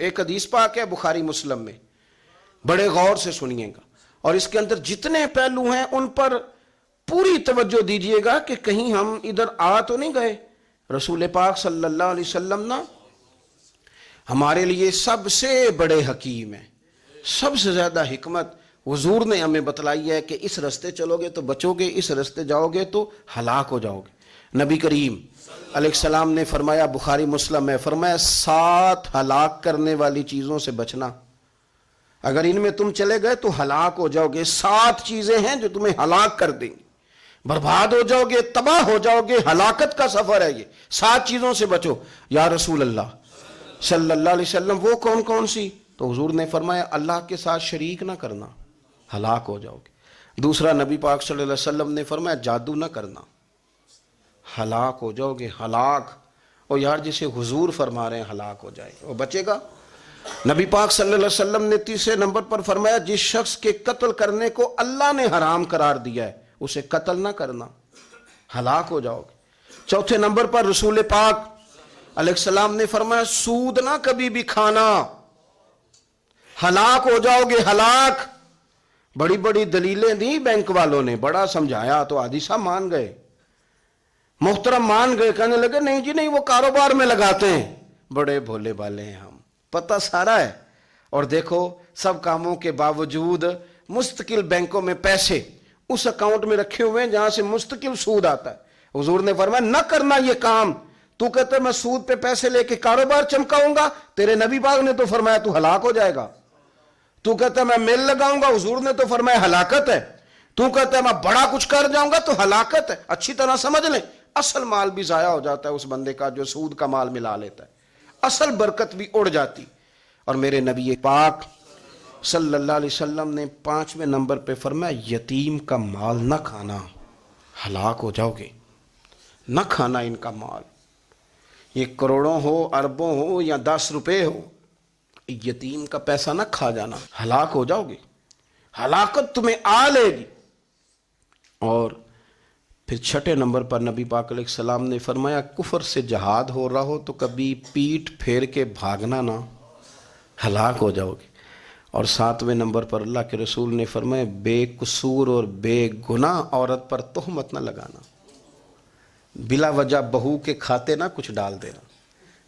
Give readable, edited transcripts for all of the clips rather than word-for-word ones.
ایک حدیث پاک ہے بخاری مسلم میں، بڑے غور سے سنیے گا، اور اس کے اندر جتنے پہلو ہیں ان پر پوری توجہ دیجئے گا کہ کہیں ہم ادھر آ تو نہیں گئے۔ رسول پاک صلی اللہ علیہ وسلم نا ہمارے لیے سب سے بڑے حکیم ہیں، سب سے زیادہ حکمت حضور نے ہمیں بتلائی ہے کہ اس رستے چلو گے تو بچو گے، اس رستے جاؤ گے تو ہلاک ہو جاؤ گے۔ نبی کریم علیہ السلام نے فرمایا، بخاری مسلم ہے، فرمایا 7 ہلاک کرنے والی چیزوں سے بچنا، اگر ان میں تم چلے گئے تو ہلاک ہو جاؤ گے۔ 7 چیزیں ہیں جو تمہیں ہلاک کر دیں گی، برباد ہو جاؤ گے، تباہ ہو جاؤ گے، ہلاکت کا سفر ہے یہ، 7 چیزوں سے بچو۔ یا رسول اللہ صلی اللہ علیہ وسلم وہ کون کون سی؟ تو حضور نے فرمایا اللہ کے ساتھ شریک نہ کرنا، ہلاک ہو جاؤ گے۔ دوسرا نبی پاک صلی اللہ علیہ وسلم نے فرمایا جادو نہ کرنا، ہلاک ہو جاؤ گے، ہلاک۔ اور یار جسے حضور فرما رہے ہیں ہلاک ہو جائے وہ بچے گا؟ نبی پاک صلی اللہ علیہ وسلم نے تیسرے نمبر پر فرمایا جس شخص کے قتل کرنے کو اللہ نے حرام قرار دیا ہے اسے قتل نہ کرنا، ہلاک ہو جاؤ گے۔ چوتھے نمبر پر رسول پاک علیہ السلام نے فرمایا سود نہ کبھی بھی کھانا، ہلاک ہو جاؤ گے، ہلاک۔ بڑی بڑی دلیلیں دی بینک والوں نے، بڑا سمجھایا تو عادی صاحب مان گئے، محترم مان گئے، کہنے لگے نہیں جی نہیں وہ کاروبار میں لگاتے ہیں۔ بڑے بھولے بالے ہیں ہم، پتہ سارا ہے۔ اور دیکھو سب کاموں کے باوجود مستقل بینکوں میں پیسے اس اکاؤنٹ میں رکھے ہوئے ہیں جہاں سے مستقل سود آتا ہے۔ حضور نے فرمایا نہ کرنا یہ کام۔ تو کہتا ہے میں سود پہ پیسے لے کے کاروبار چمکاؤں گا، تیرے نبی پاک نے تو فرمایا تو ہلاک ہو جائے گا۔ تو کہتا ہے میں میل لگاؤں گا، حضور نے تو فرمایا ہلاکت ہے۔ تو کہتا ہے میں بڑا کچھ کر جاؤں گا تو ہلاکت ہے۔ اچھی طرح سمجھ لیں، اصل مال بھی ضائع ہو جاتا ہے اس بندے کا جو سود کا مال ملا لیتا ہے، اصل برکت بھی اڑ جاتی۔ اور میرے نبی پاک صلی اللہ علیہ وسلم نے 5ویں نمبر پہ فرمایا یتیم کا مال نہ کھانا، ہلاک ہو جاؤ گے، نہ کھانا ان کا مال، یہ کروڑوں ہو، اربوں ہو یا 10 روپے ہو، یتیم کا پیسہ نہ کھا جانا، ہلاک ہو جاؤ گے، ہلاکت تمہیں آ لے گی۔ اور پھر 6 نمبر پر نبی پاک علیہ السلام نے فرمایا کفر سے جہاد ہو رہا ہو تو کبھی پیٹ پھیر کے بھاگنا نہ، ہلاک ہو جاؤ گے۔ اور 7ویں نمبر پر اللہ کے رسول نے فرمایا بے قصور اور بے گناہ عورت پر تہمت نہ لگانا، بلا وجہ بہو کے کھاتے نہ کچھ ڈال دینا،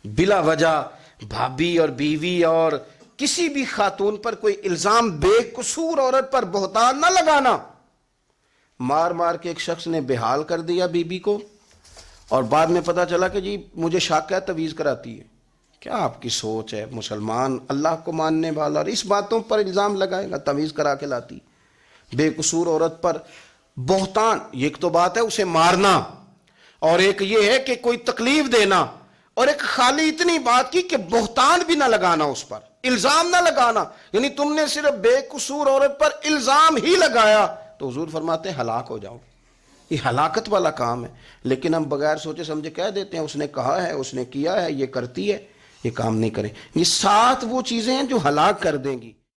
بلا وجہ بھابھی اور بیوی اور کسی بھی خاتون پر کوئی الزام بے قصور عورت پر بہتان نہ لگانا۔ مار مار کے ایک شخص نے بحال کر دیا بیوی کو، اور بعد میں پتا چلا کہ جی مجھے شک ہے تویز کراتی ہے۔ کیا آپ کی سوچ ہے؟ مسلمان اللہ کو ماننے والا اور اس باتوں پر الزام لگائے گا تویز کرا کے لاتی؟ بے قصور عورت پر بہتان، یہ ایک تو بات ہے اسے مارنا، اور ایک یہ ہے کہ کوئی تکلیف دینا، اور ایک خالی اتنی بات کی کہ بہتان بھی نہ لگانا، اس پر الزام نہ لگانا، یعنی تم نے صرف بے قصور عورت پر الزام ہی لگایا تو حضور فرماتے ہیں ہلاک ہو جاؤ گے۔ یہ ہلاکت والا کام ہے، لیکن ہم بغیر سوچے سمجھے کہہ دیتے ہیں اس نے کہا ہے، اس نے کیا ہے، یہ کرتی ہے، یہ کام نہیں کریں۔ یہ 7 وہ چیزیں ہیں جو ہلاک کر دیں گی۔